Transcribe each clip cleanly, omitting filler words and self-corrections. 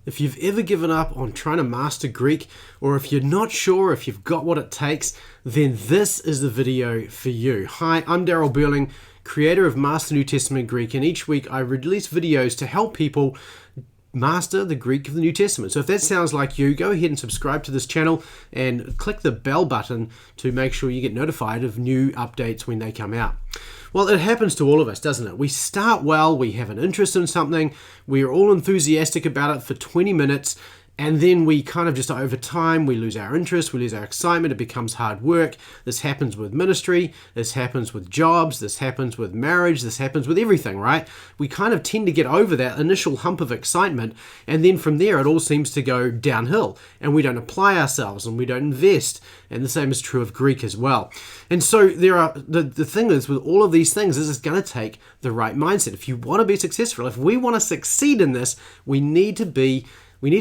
If you've ever given up on trying to master Greek, or if you're not sure if you've got what it takes, then this is the video for you. Hi, I'm Daryl Burling, creator of Master New Testament Greek, and each week I release videos to help people master the Greek of the New Testament. So if that sounds like you, go ahead and subscribe to this channel and click the bell button to make sure you get notified of new updates when they come out. Well, it happens to all of us, doesn't it? We start well, we have an interest in something, we're all enthusiastic about it for 20 minutes, and then we kind of just over time, we lose our interest, we lose our excitement, it becomes hard work. This happens with ministry, this happens with jobs, this happens with marriage, this happens with everything, right? We kind of tend to get over that initial hump of excitement, and then from there it all seems to go downhill, and we don't apply ourselves, and we don't invest, and the same is true of Greek as well. And so the thing is with all of these things is it's going to take the right mindset. If you want to be successful, if we want to succeed in this, we need to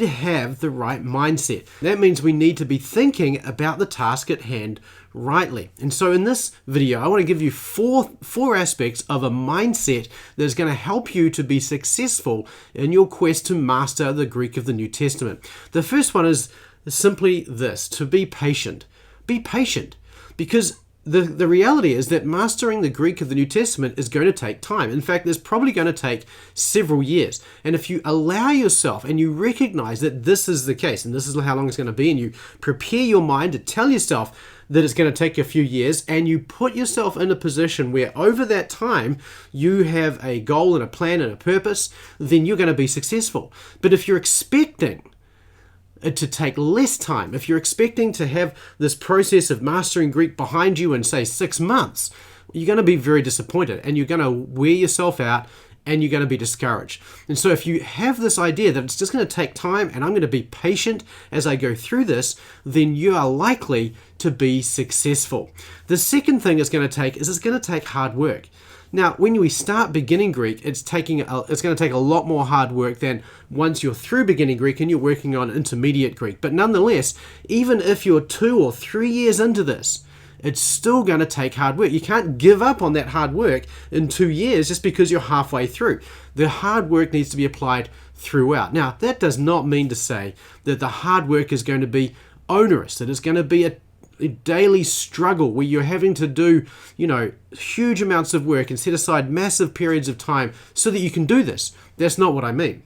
have the right mindset. That means we need to be thinking about the task at hand rightly. And so in this video, I want to give you four aspects of a mindset that is going to help you to be successful in your quest to master the Greek of the New Testament. The first one is simply this: to be patient. Be patient, because the reality is that mastering the Greek of the New Testament is going to take time. In fact, it's probably going to take several years. And if you allow yourself and you recognize that this is the case and this is how long it's going to be, and you prepare your mind to tell yourself that it's going to take a few years, and you put yourself in a position where over that time you have a goal and a plan and a purpose, then you're going to be successful. But if you're expecting it to take less time, if you're expecting to have this process of mastering Greek behind you in, say, 6 months, you're going to be very disappointed, and you're going to wear yourself out, and you're going to be discouraged. And so if you have this idea that it's just going to take time and I'm going to be patient as I go through this, then you are likely to be successful. The second thing it's going to take hard work. Now, when we start beginning Greek, it's going to take a lot more hard work than once you're through beginning Greek and you're working on intermediate Greek. But nonetheless, even if you're 2 or 3 years into this, it's still going to take hard work. You can't give up on that hard work in 2 years just because you're halfway through. The hard work needs to be applied throughout. Now, that does not mean to say that the hard work is going to be onerous, that it's going to be a daily struggle where you're having to do, huge amounts of work and set aside massive periods of time so that you can do this. That's not what I mean.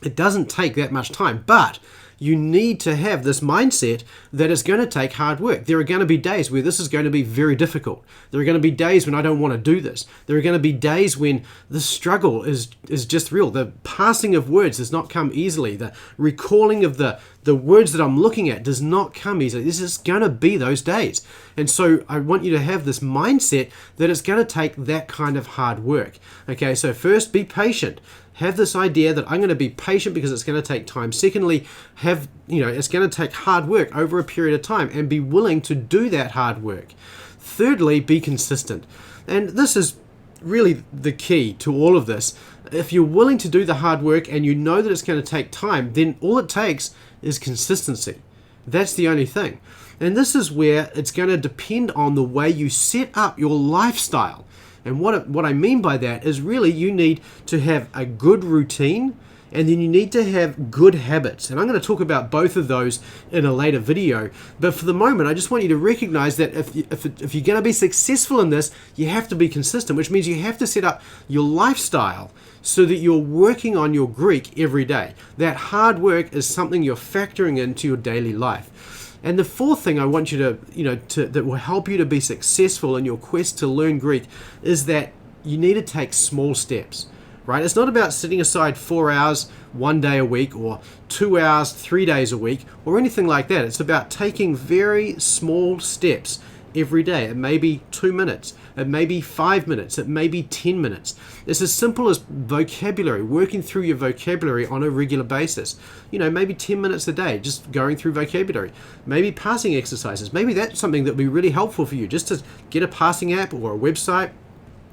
It doesn't take that much time, but you need to have this mindset that it's going to take hard work. There are going to be days where this is going to be very difficult. There are going to be days when I don't want to do this. There are going to be days when the struggle is just real. The passing of words does not come easily. The recalling of the words that I'm looking at does not come easily. This is going to be those days. And so I want you to have this mindset that it's going to take that kind of hard work. Okay, so first, be patient. Have this idea that I'm going to be patient because it's going to take time. Secondly, it's going to take hard work over a period of time, and be willing to do that hard work. Thirdly, be consistent. And this is really the key to all of this. If you're willing to do the hard work and you know that it's going to take time, then all it takes is consistency. That's the only thing. And this is where it's going to depend on the way you set up your lifestyle. And what I mean by that is really you need to have a good routine, and then you need to have good habits. And I'm going to talk about both of those in a later video. But for the moment, I just want you to recognize that if you're going to be successful in this, you have to be consistent, which means you have to set up your lifestyle so that you're working on your Greek every day. That hard work is something you're factoring into your daily life. And the fourth thing I want you that will help you to be successful in your quest to learn Greek is that you need to take small steps, right? It's not about sitting aside 4 hours 1 day a week, or 2 hours 3 days a week, or anything like that. It's about taking very small steps every day. It may be 2 minutes, it may be 5 minutes, it may be 10 minutes. It's as simple as vocabulary, working through your vocabulary on a regular basis. Maybe 10 minutes a day, just going through vocabulary. Maybe passing exercises. Maybe that's something that would be really helpful for you, just to get a passing app or a website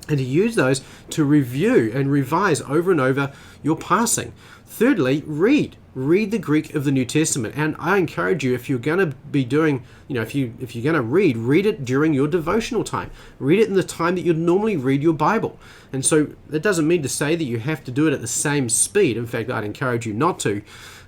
and to use those to review and revise over and over your passing. Thirdly, read the Greek of the New Testament. And I encourage you, if you're going to be doing, if you're going to read it during your devotional time. Read it in the time that you'd normally read your Bible. And so that doesn't mean to say that you have to do it at the same speed. In fact, I'd encourage you not to,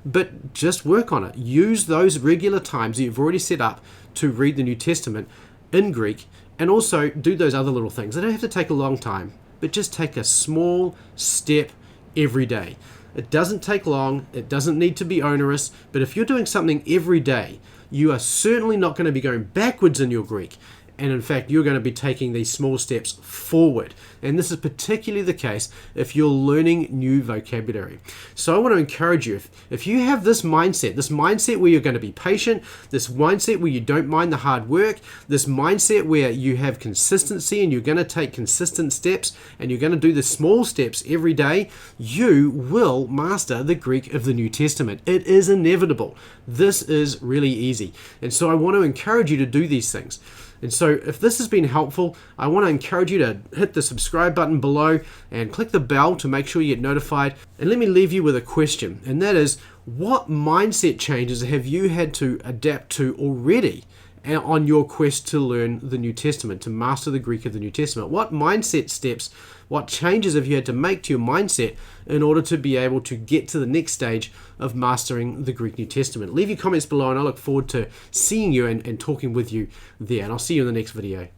but just work on it. Use those regular times that you've already set up to read the New Testament in Greek, and also do those other little things. They don't have to take a long time, but just take a small step every day. It doesn't take long, it doesn't need to be onerous, but if you're doing something every day, you are certainly not going to be going backwards in your Greek. And in fact, you're going to be taking these small steps forward. And this is particularly the case if you're learning new vocabulary. So I want to encourage you, if you have this mindset where you're going to be patient, this mindset where you don't mind the hard work, this mindset where you have consistency and you're going to take consistent steps and you're going to do the small steps every day, you will master the Greek of the New Testament. It is inevitable. This is really easy. And so I want to encourage you to do these things. And so if this has been helpful, I want to encourage you to hit the subscribe button below and click the bell to make sure you get notified. And let me leave you with a question, and that is, what mindset changes have you had to adapt to already on your quest to learn the New Testament, to master the Greek of the New Testament? What mindset steps, what changes have you had to make to your mindset in order to be able to get to the next stage of mastering the Greek New Testament? Leave your comments below, and I look forward to seeing you and talking with you there. And I'll see you in the next video.